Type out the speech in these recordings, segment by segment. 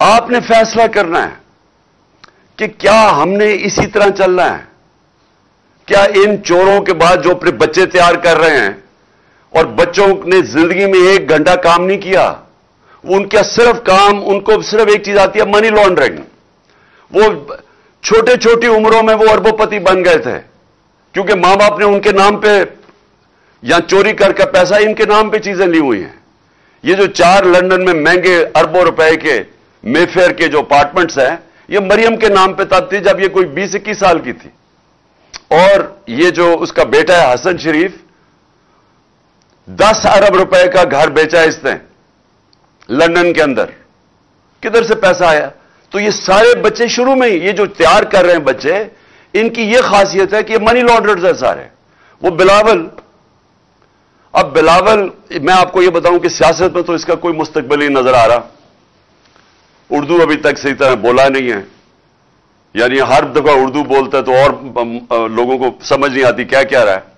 آپ نے فیصلہ کرنا ہے کہ کیا ہم نے اسی طرح چلنا ہے؟ کیا ان چوروں کے بعد جو اپنے بچے تیار کر رہے ہیں اور بچوں نے زندگی میں 1 گھنٹہ کام نہیں کیا، وہ ان کا صرف کام، ان کو صرف ایک چیز آتی ہے، منی لانڈرنگ. وہ چھوٹی عمروں میں وہ اربوں پتی بن گئے تھے کیونکہ ماں باپ نے ان کے نام پہ یا چوری کر کے پیسہ ان کے نام پہ چیزیں لی ہوئی ہیں. یہ جو 4 لندن میں مہنگے اربوں روپے کے مے فیئر کے جو اپارٹمنٹس ہیں، یہ مریم کے نام پہ تب تھی جب یہ کوئی 20-21 سال کی تھی. اور یہ جو اس کا بیٹا ہے حسن شریف، 10 ارب روپے کا گھر بیچا اس نے لندن کے اندر. کدھر سے پیسہ آیا؟ تو یہ سارے بچے شروع میں ہی یہ جو تیار کر رہے ہیں بچے، ان کی یہ خاصیت ہے کہ یہ منی لانڈررز ہیں سارے. وہ بلاول، اب بلاول میں آپ کو یہ بتاؤں کہ سیاست میں تو اس کا کوئی مستقبل ہی نظر آ رہا. اردو ابھی تک صحیح طرح بولا نہیں ہے، یعنی ہر دفعہ اردو بولتا ہے تو اور لوگوں کو سمجھ نہیں آتی کیا کہہ رہا ہے.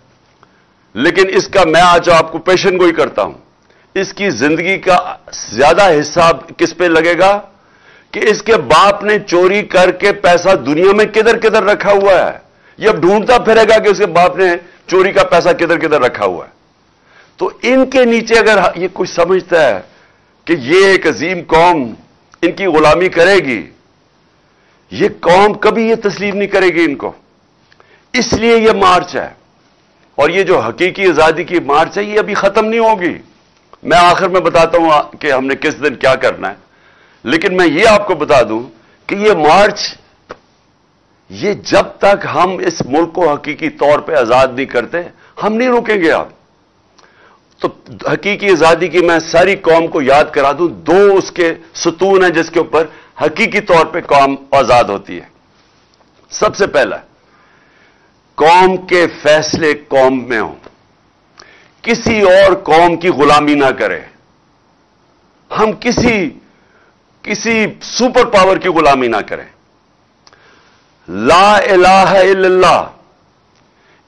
لیکن اس کا میں آج آپ کو پیشن گوئی کرتا ہوں، اس کی زندگی کا زیادہ حصہ کس پہ لگے گا کہ اس کے باپ نے چوری کر کے پیسہ دنیا میں کدھر کدھر رکھا ہوا ہے. یہ اب ڈھونڈتا پھرے گا کہ اس کے باپ نے چوری کا پیسہ کدھر کدھر رکھا ہوا ہے. تو ان کے نیچے اگر یہ کچھ سمجھتا ہے کہ یہ ایک عظیم قوم ان کی غلامی کرے گی، یہ قوم کبھی یہ تسلیم نہیں کرے گی ان کو. اس لیے یہ مارچ ہے، اور یہ جو حقیقی آزادی کی مارچ ہے یہ ابھی ختم نہیں ہوگی. میں آخر میں بتاتا ہوں کہ ہم نے کس دن کیا کرنا ہے، لیکن میں یہ آپ کو بتا دوں کہ یہ مارچ، یہ جب تک ہم اس ملک کو حقیقی طور پہ آزاد نہیں کرتے ہم نہیں رکیں گے. آپ تو حقیقی آزادی کی میں ساری قوم کو یاد کرا دوں، 2 اس کے ستون ہیں جس کے اوپر حقیقی طور پہ قوم آزاد ہوتی ہے. سب سے پہلا، قوم کے فیصلے قوم میں ہوں، کسی اور قوم کی غلامی نہ کرے. ہم کسی سپر پاور کی غلامی نہ کریں. لا الہ الا اللہ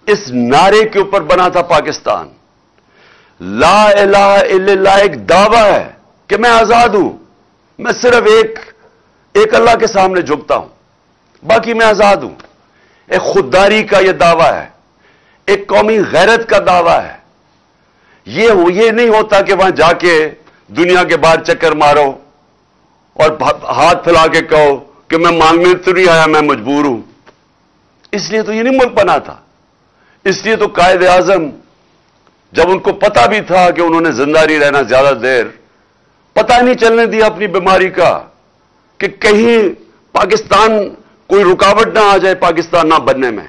اس نعرے کے اوپر بنا تھا پاکستان. لا الہ الا اللہ ایک دعویٰ ہے کہ میں آزاد ہوں، میں صرف ایک اللہ کے سامنے جھکتا ہوں، باقی میں آزاد ہوں. ایک خودداری کا یہ دعویٰ ہے، ایک قومی غیرت کا دعویٰ ہے. یہ نہیں ہوتا کہ وہاں جا کے دنیا کے باہر چکر مارو اور ہاتھ پھیلا کے کہو کہ میں مانگنے تو نہیں آیا، میں مجبور ہوں. اس لیے تو یہ نہیں ملک بنا تھا. اس لیے تو قائد اعظم جب ان کو پتا بھی تھا کہ انہوں نے زندہ نہیں رہنا زیادہ دیر، پتہ نہیں چلنے دیا اپنی بیماری کا کہ کہیں پاکستان کوئی رکاوٹ نہ آ جائے پاکستان نہ بننے میں.